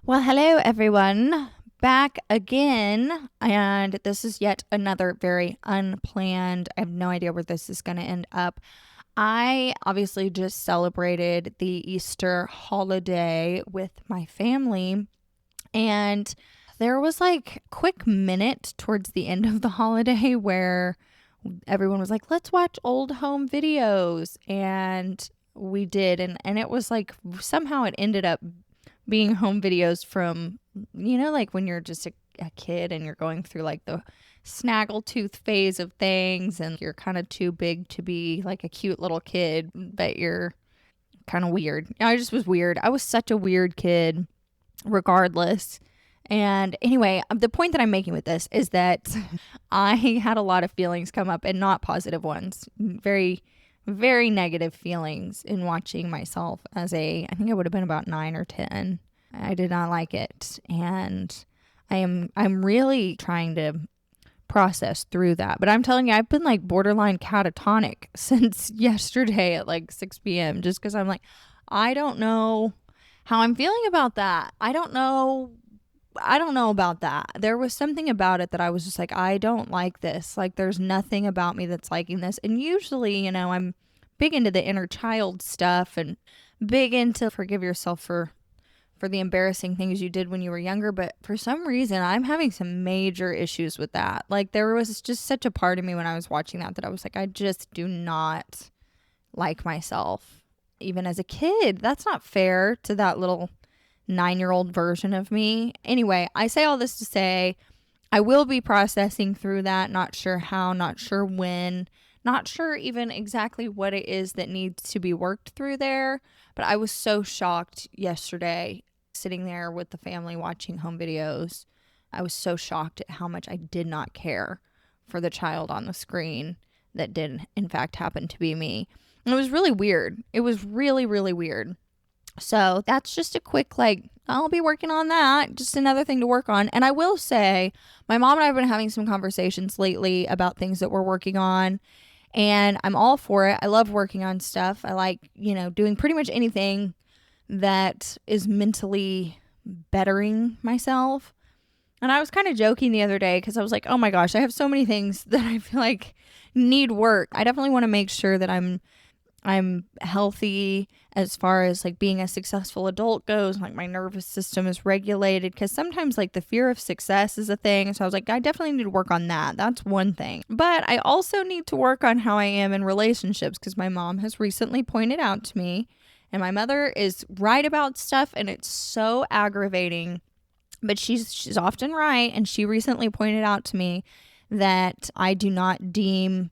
Well, hello everyone. Back again, and this is yet another very unplanned. I have no idea where this is going to end up. I obviously just celebrated the Easter holiday with my family, and there was like a quick minute towards the end of the holiday where everyone was like, let's watch old home videos. And we did. And it was like somehow it ended up being home videos from, like when you're just a kid and you're going through like the snaggletooth phase of things and you're kind of too big to be like a cute little kid, but you're kind of weird. I just was weird. I was such a weird kid, regardless. And anyway, the point that I'm making with this is that I had a lot of feelings come up and not positive ones. Very, very negative feelings in watching myself I think I would have been about 9 or 10. I did not like it. And I'm really trying to process through that. But I'm telling you, I've been like borderline catatonic since yesterday at like 6 p.m. just because I'm like, I don't know how I'm feeling about that. I don't know about that. There was something about it that I was just like, I don't like this. Like, there's nothing about me that's liking this. And usually, I'm big into the inner child stuff and big into forgive yourself for the embarrassing things you did when you were younger. But for some reason, I'm having some major issues with that. Like, there was just such a part of me when I was watching that I was like, I just do not like myself. Even as a kid, that's not fair to that little 9-year-old version of me. Anyway, I say all this to say I will be processing through that. Not sure how, not sure when, not sure even exactly what it is that needs to be worked through there. But I was so shocked yesterday sitting there with the family watching home videos. I was so shocked at how much I did not care for the child on the screen that did in fact happen to be me. And it was really weird. It was really, really weird. So that's just a quick, I'll be working on that. Just another thing to work on. And I will say, my mom and I have been having some conversations lately about things that we're working on. And I'm all for it. I love working on stuff. I like, doing pretty much anything that is mentally bettering myself. And I was kind of joking the other day because I was like, oh my gosh, I have so many things that I feel like need work. I definitely want to make sure that I'm healthy as far as like being a successful adult goes. Like my nervous system is regulated because sometimes like the fear of success is a thing. So I was like, I definitely need to work on that. That's one thing. But I also need to work on how I am in relationships because my mom has recently pointed out to me, and my mother is right about stuff and it's so aggravating, but she's often right. And she recently pointed out to me that I do not deem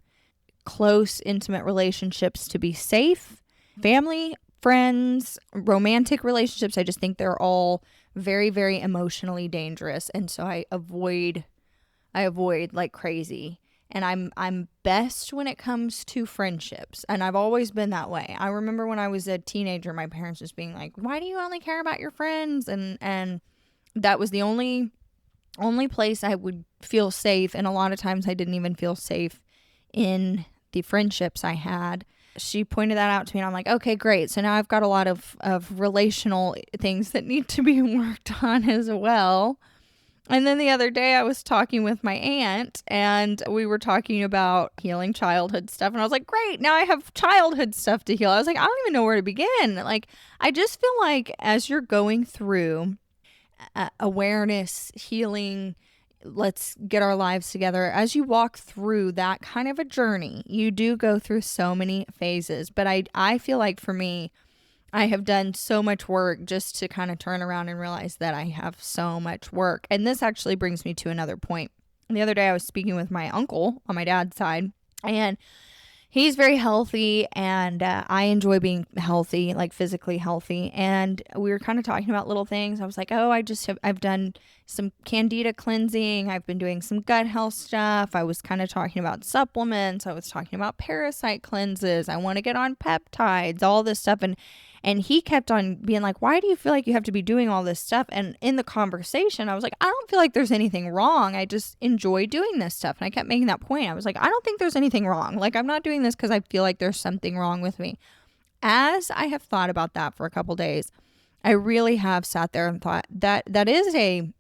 close, intimate relationships to be safe. Family, friends, romantic relationships, I just think they're all very, very emotionally dangerous. And so I avoid like crazy. And I'm best when it comes to friendships. And I've always been that way. I remember when I was a teenager, my parents just being like, why do you only care about your friends? And that was the only place I would feel safe. And a lot of times I didn't even feel safe in the friendships I had. She pointed that out to me and I'm like, okay, great. So now I've got a lot of relational things that need to be worked on as well. And then the other day I was talking with my aunt and we were talking about healing childhood stuff. And I was like, great, now I have childhood stuff to heal. I was like, I don't even know where to begin. Like, I just feel like as you're going through awareness, healing, let's get our lives together. As you walk through that kind of a journey, you do go through so many phases. But I feel like for me, I have done so much work just to kind of turn around and realize that I have so much work. And this actually brings me to another point. The other day I was speaking with my uncle on my dad's side, and he's very healthy, and I enjoy being healthy, like physically healthy. And we were kind of talking about little things. I was like, oh, I've done some candida cleansing. I've been doing some gut health stuff. I was kind of talking about supplements. I was talking about parasite cleanses. I want to get on peptides, all this stuff. And he kept on being like, why do you feel like you have to be doing all this stuff? And in the conversation, I was like, I don't feel like there's anything wrong. I just enjoy doing this stuff. And I kept making that point. I was like, I don't think there's anything wrong. Like, I'm not doing this because I feel like there's something wrong with me. As I have thought about that for a couple days, I really have sat there and thought that that is a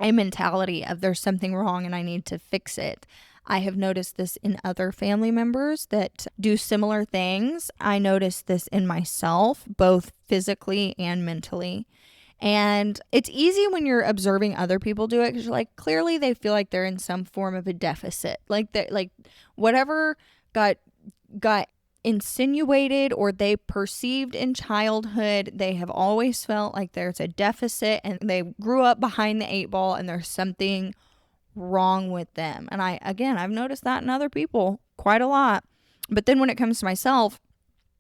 mentality of there's something wrong and I need to fix it. I have noticed this in other family members that do similar things. I noticed this in myself, both physically and mentally. And it's easy when you're observing other people do it because you're like, clearly they feel like they're in some form of a deficit. Like that, like whatever got insinuated or they perceived in childhood, they have always felt like there's a deficit and they grew up behind the eight ball and there's something wrong with them. And I've noticed that in other people quite a lot. But then when it comes to myself,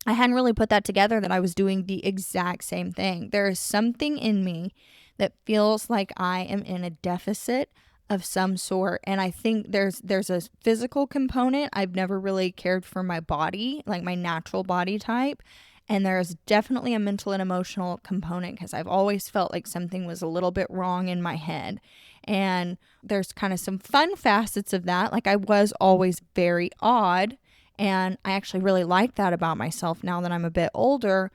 I hadn't really put that together that I was doing the exact same thing. There is something in me that feels like I am in a deficit of some sort. And I think there's a physical component. I've never really cared for my body, like my natural body type. And there's definitely a mental and emotional component because I've always felt like something was a little bit wrong in my head. And there's kind of some fun facets of that. Like I was always very odd. And I actually really like that about myself now that I'm a bit older.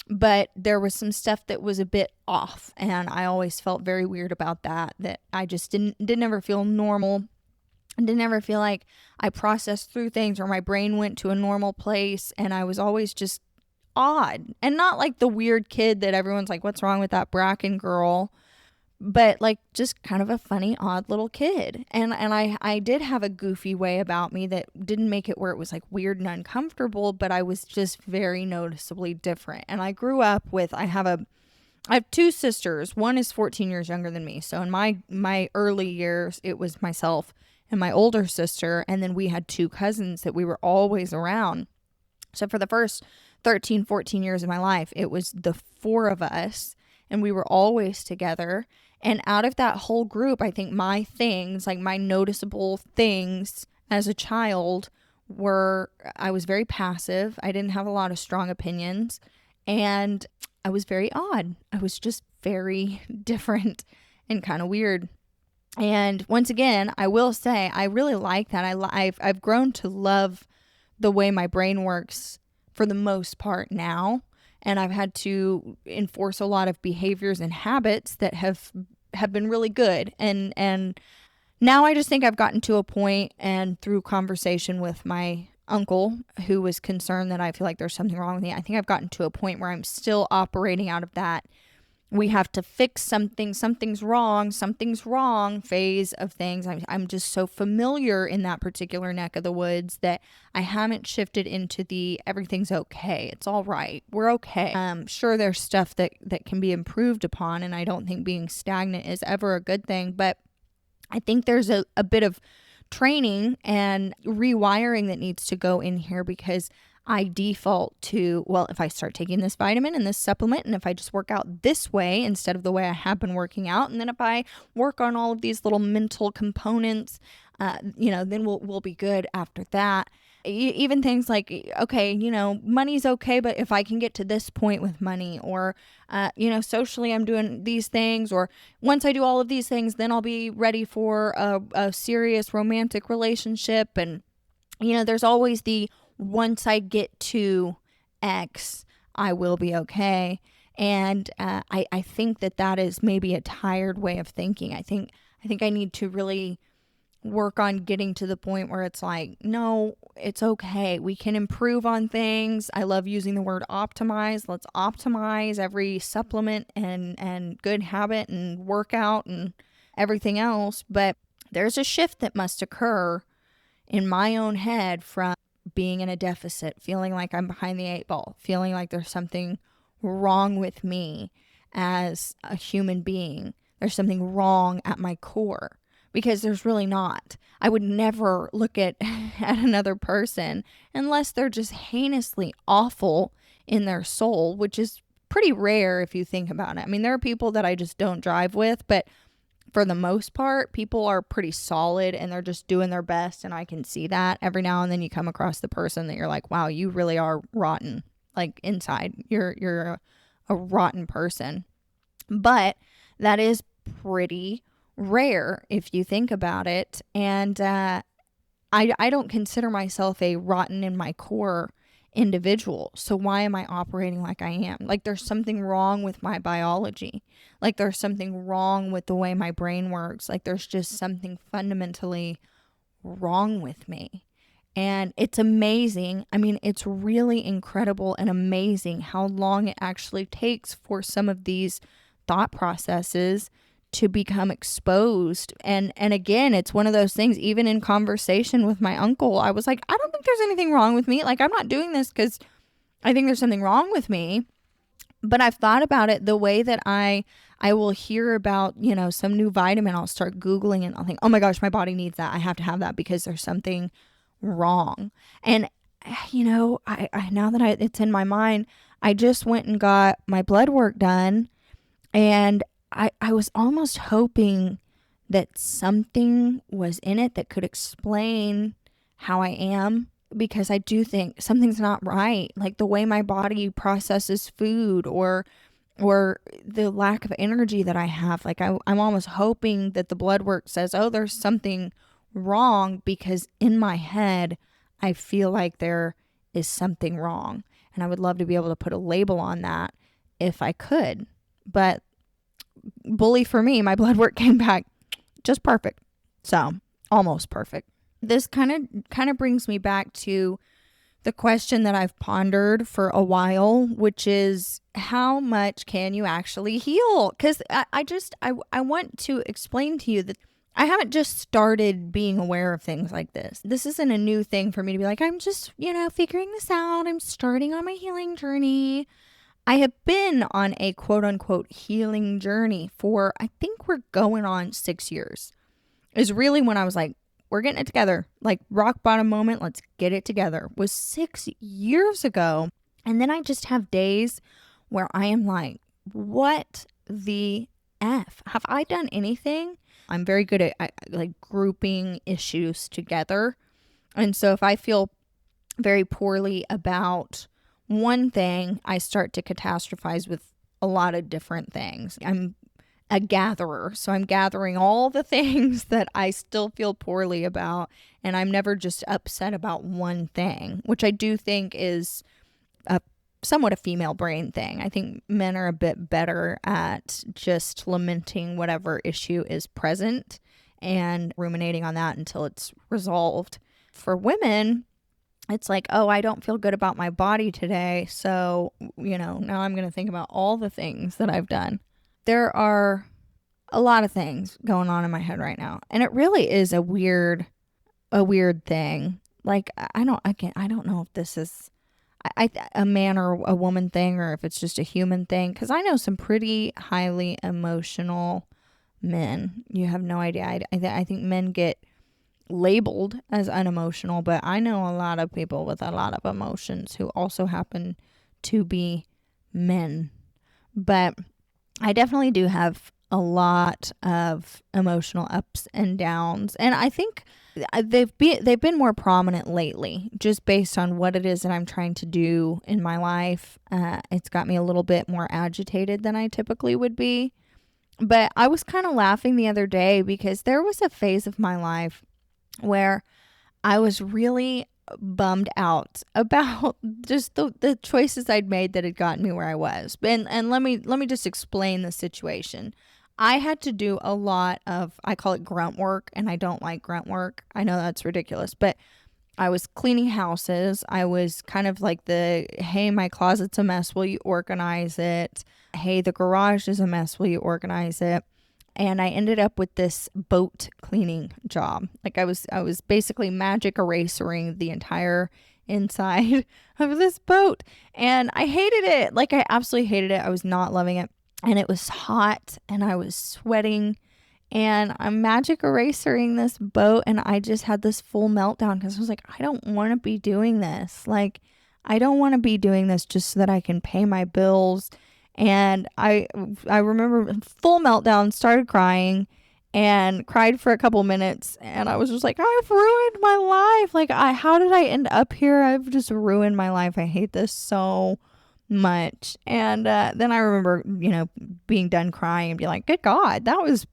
But there was some stuff that was a bit off. And I always felt very weird about that I just didn't ever feel normal. Didn't ever feel like I processed through things or my brain went to a normal place. And I was always just odd. And not like the weird kid that everyone's like, what's wrong with that Bracken girl? But like just kind of a funny, odd little kid. And I did have a goofy way about me that didn't make it where it was like weird and uncomfortable, but I was just very noticeably different. And I grew up with, I have two sisters. One is 14 years younger than me. So in my early years, it was myself and my older sister. And then we had two cousins that we were always around. So for the first 13, 14 years of my life, it was the four of us and we were always together. And out of that whole group, I think my things, like my noticeable things as a child were, I was very passive. I didn't have a lot of strong opinions and I was very odd. I was just very different and kind of weird. And once again, I will say, I really like that. I've grown to love the way my brain works for the most part now. And I've had to enforce a lot of behaviors and habits that have been really good. And now I just think I've gotten to a point, and through conversation with my uncle, who was concerned that I feel like there's something wrong with me, I think I've gotten to a point where I'm still operating out of that we have to fix something, something's wrong phase of things. I'm just so familiar in that particular neck of the woods that I haven't shifted into the everything's okay. It's all right. We're okay. Sure, there's stuff that can be improved upon, and I don't think being stagnant is ever a good thing, but I think there's a bit of training and rewiring that needs to go in here because I default to, well, if I start taking this vitamin and this supplement, and if I just work out this way instead of the way I have been working out, and then if I work on all of these little mental components, then we'll be good after that. Even things like, okay, money's okay, but if I can get to this point with money, or, socially I'm doing these things, or once I do all of these things, then I'll be ready for a serious romantic relationship. And, there's always the once I get to X, I will be okay. And I think that is maybe a tired way of thinking. I think I need to really work on getting to the point where it's like, no, it's okay. We can improve on things. I love using the word optimize. Let's optimize every supplement and good habit and workout and everything else. But there's a shift that must occur in my own head from being in a deficit, feeling like I'm behind the eight ball, feeling like there's something wrong with me as a human being. There's something wrong at my core, because there's really not. I would never look at another person unless they're just heinously awful in their soul, which is pretty rare if you think about it. I mean, there are people that I just don't drive with, but for the most part, people are pretty solid and they're just doing their best. And I can see that every now and then you come across the person that you're like, wow, you really are rotten. Like inside, you're a rotten person. But that is pretty rare if you think about it. And I don't consider myself a rotten in my core individual. So why am I operating like I am? Like there's something wrong with my biology. Like there's something wrong with the way my brain works. Like there's just something fundamentally wrong with me. And it's amazing. I mean, it's really incredible and amazing how long it actually takes for some of these thought processes to become exposed. And again, it's one of those things, even in conversation with my uncle, I was like, I don't think there's anything wrong with me. Like, I'm not doing this because I think there's something wrong with me. But I've thought about it the way that I will hear about, some new vitamin. I'll start Googling and I'll think, oh my gosh, my body needs that. I have to have that because there's something wrong. And, I now that it's in my mind, I just went and got my blood work done. And I was almost hoping that something was in it that could explain how I am, because I do think something's not right. Like the way my body processes food or the lack of energy that I have. Like I'm almost hoping that the blood work says, oh, there's something wrong, because in my head, I feel like there is something wrong. And I would love to be able to put a label on that if I could. But bully for me, my blood work came back just perfect. So almost perfect. This kind of brings me back to the question that I've pondered for a while, which is how much can you actually heal? Because I want to explain to you that I haven't just started being aware of things like this. This isn't a new thing for me to be like, I'm just, figuring this out. I'm starting on my healing journey. I have been on a quote unquote healing journey for, I think we're going on 6 years. Is really when I was like, we're getting it together. Like rock bottom moment, let's get it together. Was 6 years ago. And then I just have days where I am like, what the F? Have I done anything? I'm very good at like grouping issues together. And so if I feel very poorly about one thing, I start to catastrophize with a lot of different things. I'm a gatherer, so I'm gathering all the things that I still feel poorly about, and I'm never just upset about one thing, which I do think is somewhat a female brain thing. I think men are a bit better at just lamenting whatever issue is present and ruminating on that until it's resolved. For women, it's like, oh, I don't feel good about my body today. So, now I'm going to think about all the things that I've done. There are a lot of things going on in my head right now. And it really is a weird thing. Like, I don't know if this is a man or a woman thing, or if it's just a human thing. Because I know some pretty highly emotional men. You have no idea. I think men get labeled as unemotional, but I know a lot of people with a lot of emotions who also happen to be men. But I definitely do have a lot of emotional ups and downs, and I think they've been more prominent lately, just based on what it is that I'm trying to do in my life. It's got me a little bit more agitated than I typically would be. But I was kind of laughing the other day because there was a phase of my life where I was really bummed out about just the choices I'd made that had gotten me where I was. And let me just explain the situation. I had to do a lot of, I call it grunt work, and I don't like grunt work. I know that's ridiculous, but I was cleaning houses. I was kind of like hey, my closet's a mess, will you organize it? Hey, the garage is a mess, will you organize it? And I ended up with this boat cleaning job. Like I was basically magic erasering the entire inside of this boat. And I hated it. Like I absolutely hated it. I was not loving it. And it was hot and I was sweating. And I'm magic erasering this boat. And I just had this full meltdown because I was like, I don't want to be doing this. Like, I don't want to be doing this just so that I can pay my bills. And I remember full meltdown, started crying and cried for a couple minutes. And I was just like, I've ruined my life. Like, how did I end up here? I've just ruined my life. I hate this so much. And then I remember, being done crying and being like, good God, that was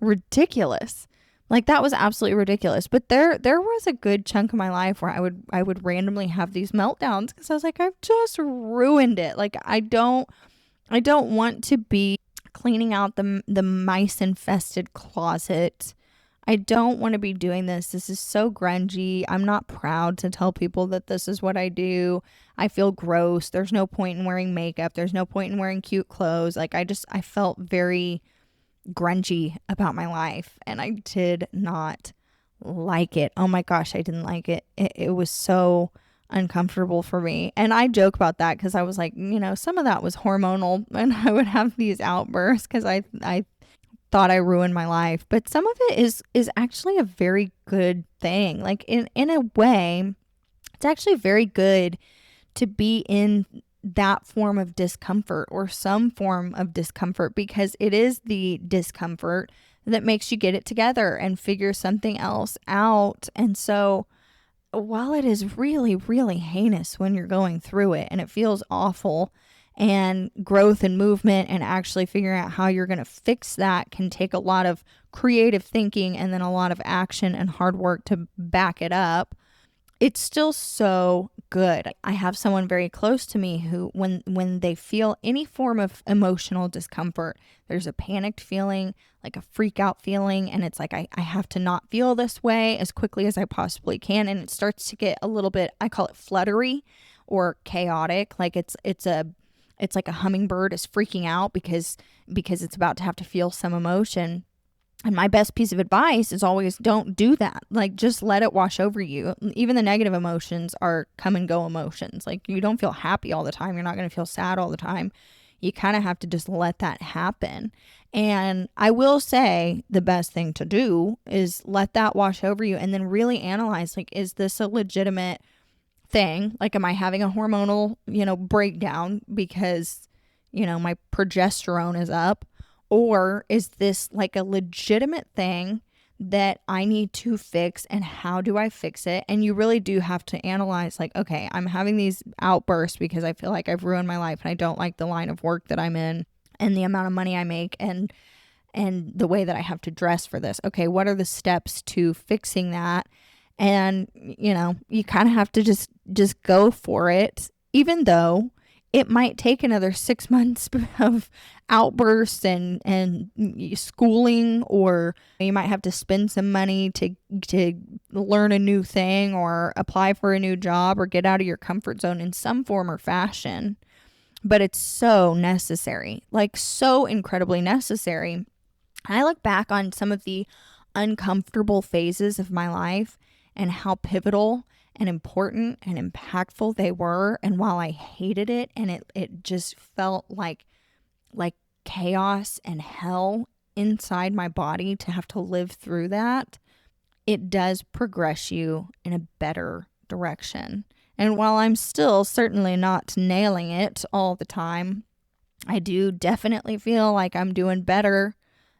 ridiculous. Like that was absolutely ridiculous. But there was a good chunk of my life where I would randomly have these meltdowns because I was like, I've just ruined it. Like I don't want to be cleaning out the mice infested closet. I don't want to be doing this. This is so grungy. I'm not proud to tell people that this is what I do. I feel gross. There's no point in wearing makeup. There's no point in wearing cute clothes. Like I felt very grungy about my life and I did not like it. Oh my gosh, I didn't like it. It was so uncomfortable for me. And I joke about that because I was like, some of that was hormonal and I would have these outbursts because I thought I ruined my life. But some of it is actually a very good thing. Like in a way, it's actually very good to be in that form of discomfort or some form of discomfort because it is the discomfort that makes you get it together and figure something else out. And so while it is really, really heinous when you're going through it and it feels awful, and growth and movement and actually figuring out how you're going to fix that can take a lot of creative thinking and then a lot of action and hard work to back it up, it's still so good. I have someone very close to me who when they feel any form of emotional discomfort, there's a panicked feeling, like a freak out feeling, and it's like I have to not feel this way as quickly as I possibly can, and it starts to get a little bit, I call it fluttery or chaotic, like it's like a hummingbird is freaking out because it's about to have to feel some emotion. And my best piece of advice is always don't do that. Like just let it wash over you. Even the negative emotions are come and go emotions. Like you don't feel happy all the time. You're not going to feel sad all the time. You kind of have to just let that happen. And I will say the best thing to do is let that wash over you and then really analyze, like, is this a legitimate thing? Like, am I having a hormonal, breakdown because, my progesterone is up? Or is this like a legitimate thing that I need to fix, and how do I fix it? And you really do have to analyze, like, okay, I'm having these outbursts because I feel like I've ruined my life and I don't like the line of work that I'm in and the amount of money I make and the way that I have to dress for this. Okay, what are the steps to fixing that? And you kind of have to just go for it, even though it might take another 6 months of outbursts and schooling, or you might have to spend some money to learn a new thing or apply for a new job or get out of your comfort zone in some form or fashion. But it's so necessary, like so incredibly necessary. I look back on some of the uncomfortable phases of my life and how pivotal and important and impactful they were. And while I hated it and it just felt like chaos and hell inside my body to have to live through that, it does progress you in a better direction. And while I'm still certainly not nailing it all the time, I do definitely feel like I'm doing better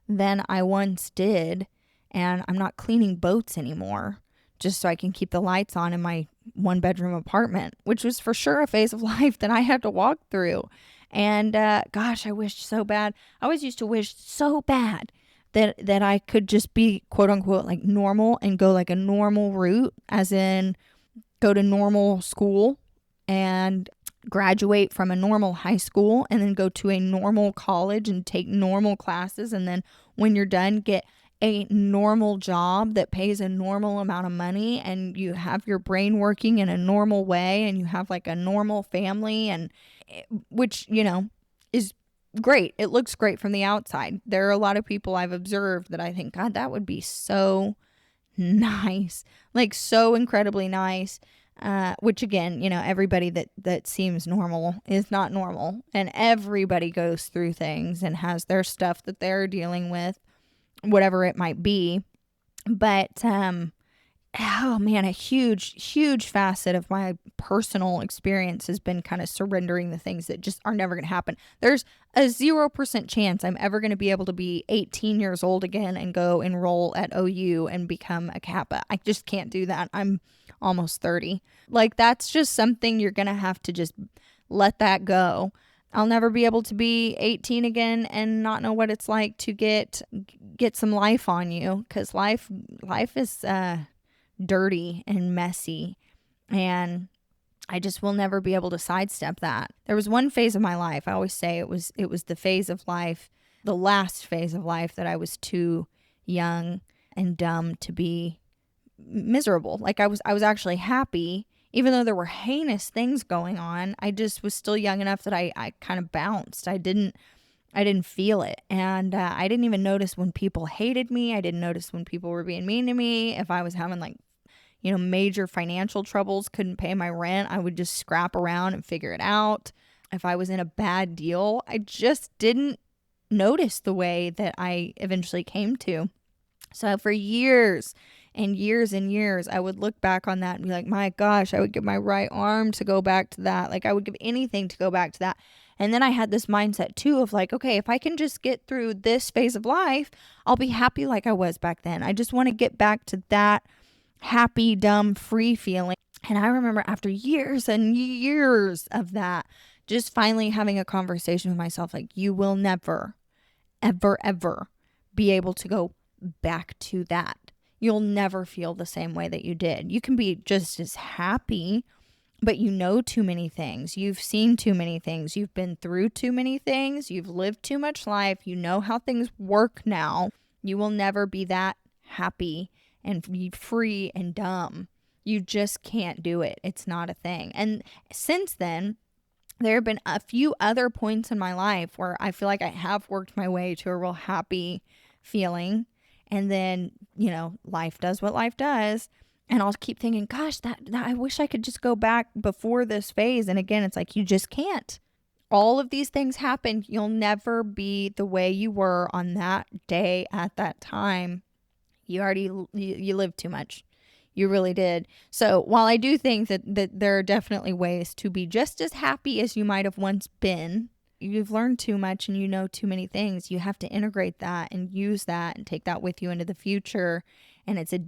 than I once did. And I'm not cleaning boats anymore just so I can keep the lights on in my 1-bedroom apartment, which was for sure a phase of life that I had to walk through. And gosh, I wished so bad. I always used to wish so bad that I could just be quote unquote like normal and go like a normal route, as in go to normal school and graduate from a normal high school and then go to a normal college and take normal classes. And then when you're done, get a normal job that pays a normal amount of money and you have your brain working in a normal way and you have like a normal family, and which, is great. It looks great from the outside. There are a lot of people I've observed that I think, God, that would be so nice, like so incredibly nice. Which again, everybody that seems normal is not normal, and everybody goes through things and has their stuff that they're dealing with, whatever it might be. But oh man, a huge facet of my personal experience has been kind of surrendering the things that just are never going to happen. There's a 0% chance I'm ever going to be able to be 18 years old again and go enroll at OU and become a Kappa. I just can't do that. I'm almost 30. Like, that's just something you're going to have to just let that go. I'll never be able to be 18 again and not know what it's like to get get some life on you, because life is dirty and messy, and I just will never be able to sidestep that. There was one phase of my life, I always say it was the phase of life, the last phase of life, that I was too young and dumb to be miserable. Like, I was actually happy, even though there were heinous things going on. I just was still young enough that I kind of bounced. I didn't feel it. And I didn't even notice when people hated me. I didn't notice when people were being mean to me. If I was having like, major financial troubles, couldn't pay my rent, I would just scrap around and figure it out. If I was in a bad deal, I just didn't notice the way that I eventually came to. So for years and years and years, I would look back on that and be like, my gosh, I would give my right arm to go back to that. Like, I would give anything to go back to that. And then I had this mindset too of like, okay, if I can just get through this phase of life, I'll be happy like I was back then. I just want to get back to that happy, dumb, free feeling. And I remember after years and years of that, just finally having a conversation with myself like, you will never, ever, ever be able to go back to that. You'll never feel the same way that you did. You can be just as happy, but you know too many things. You've seen too many things. You've been through too many things. You've lived too much life. You know how things work now. You will never be that happy and be free and dumb. You just can't do it. It's not a thing. And since then, there have been a few other points in my life where I feel like I have worked my way to a real happy feeling. And then, life does what life does. And I'll keep thinking, gosh, that I wish I could just go back before this phase. And again, it's like, you just can't. All of these things happen. You'll never be the way you were on that day at that time. You lived too much. You really did. So while I do think that there are definitely ways to be just as happy as you might have once been, you've learned too much and you know too many things. You have to integrate that and use that and take that with you into the future. And it's a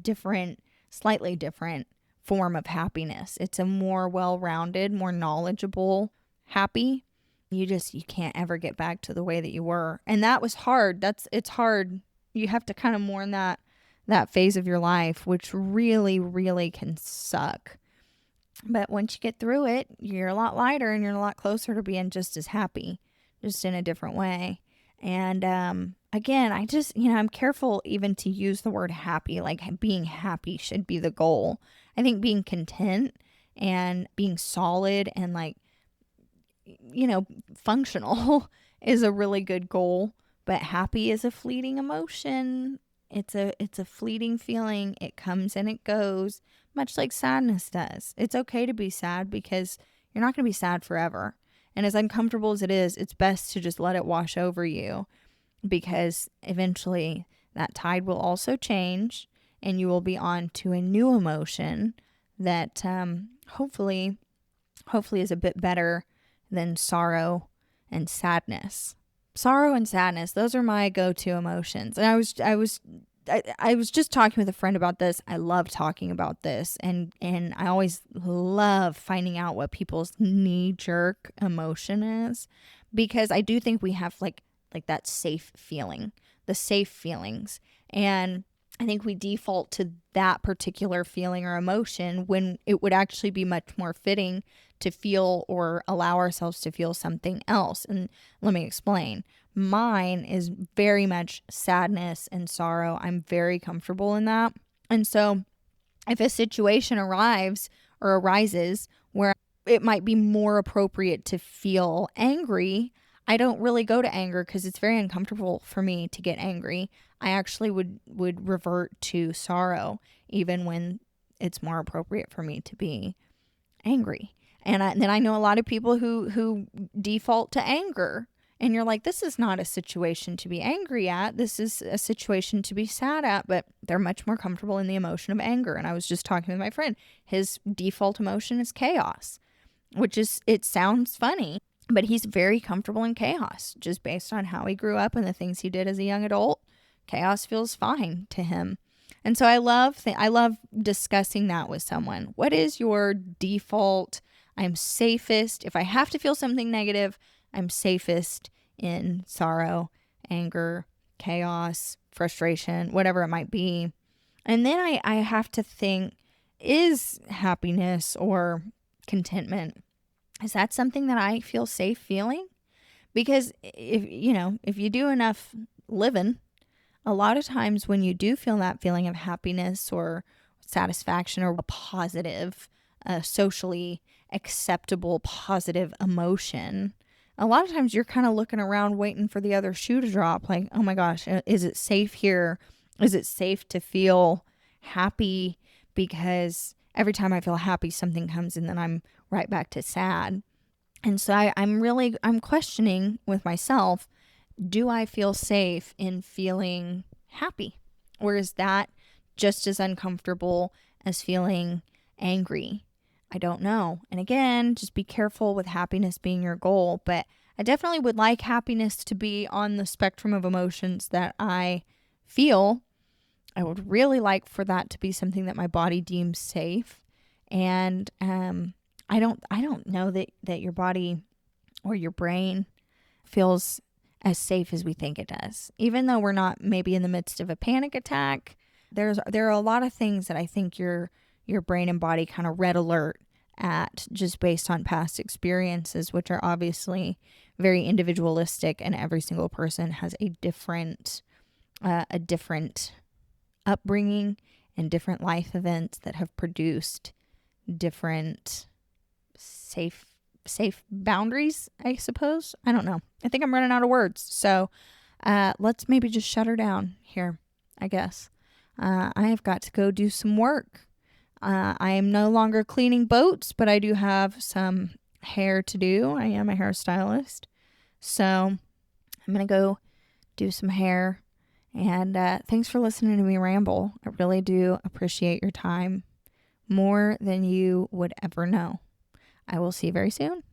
slightly different form of happiness. It's a more well-rounded, more knowledgeable happy. You can't ever get back to the way that you were. And that was hard. It's hard. You have to kind of mourn that phase of your life, which really, really can suck. But once you get through it, you're a lot lighter and you're a lot closer to being just as happy, just in a different way. And again, I just, I'm careful even to use the word happy. Like, being happy should be the goal. I think being content and being solid and like, functional is a really good goal. But happy is a fleeting emotion. It's a fleeting feeling. It comes and it goes, much like sadness does. It's okay to be sad because you're not going to be sad forever. And as uncomfortable as it is, it's best to just let it wash over you, because eventually that tide will also change and you will be on to a new emotion that hopefully is a bit better than sorrow and sadness. Sorrow and sadness, those are my go-to emotions. And I was just talking with a friend about this. I love talking about this, and I always love finding out what people's knee-jerk emotion is, because I do think we have like that safe feeling, the safe feelings. And I think we default to that particular feeling or emotion when it would actually be much more fitting to feel or allow ourselves to feel something else. And let me explain. Mine is very much sadness and sorrow. I'm very comfortable in that. And so if a situation arises where it might be more appropriate to feel angry, I don't really go to anger because it's very uncomfortable for me to get angry. I actually would revert to sorrow even when it's more appropriate for me to be angry. And then I know a lot of people who default to anger. And you're like, this is not a situation to be angry at. This is a situation to be sad at. But they're much more comfortable in the emotion of anger. And I was just talking with my friend. His default emotion is chaos, it sounds funny, but he's very comfortable in chaos just based on how he grew up and the things he did as a young adult. Chaos feels fine to him. And so I love discussing that with someone. What is your default? I'm safest. If I have to feel something negative, I'm safest in sorrow, anger, chaos, frustration, whatever it might be. And then I have to think, is happiness or contentment, is that something that I feel safe feeling? Because if you do enough living, a lot of times when you do feel that feeling of happiness or satisfaction or a positive, socially acceptable, positive emotion, a lot of times you're kind of looking around waiting for the other shoe to drop. Like, oh my gosh, is it safe here? Is it safe to feel happy? Because every time I feel happy, something comes and then I'm right back to sad. And so I'm questioning with myself, do I feel safe in feeling happy? Or is that just as uncomfortable as feeling angry? I don't know. And again, just be careful with happiness being your goal. But I definitely would like happiness to be on the spectrum of emotions that I feel. I would really like for that to be something that my body deems safe. And I don't know that your body or your brain feels as safe as we think it does. Even though we're not maybe in the midst of a panic attack, there are a lot of things that I think your brain and body kind of red alert at just based on past experiences, which are obviously very individualistic, and every single person has a different upbringing and different life events that have produced different safe boundaries, I suppose. I don't know. I think I'm running out of words. So let's maybe just shut her down here, I guess. I have got to go do some work. I am no longer cleaning boats, but I do have some hair to do. I am a hairstylist. So I'm going to go do some hair. And thanks for listening to me ramble. I really do appreciate your time more than you would ever know. I will see you very soon.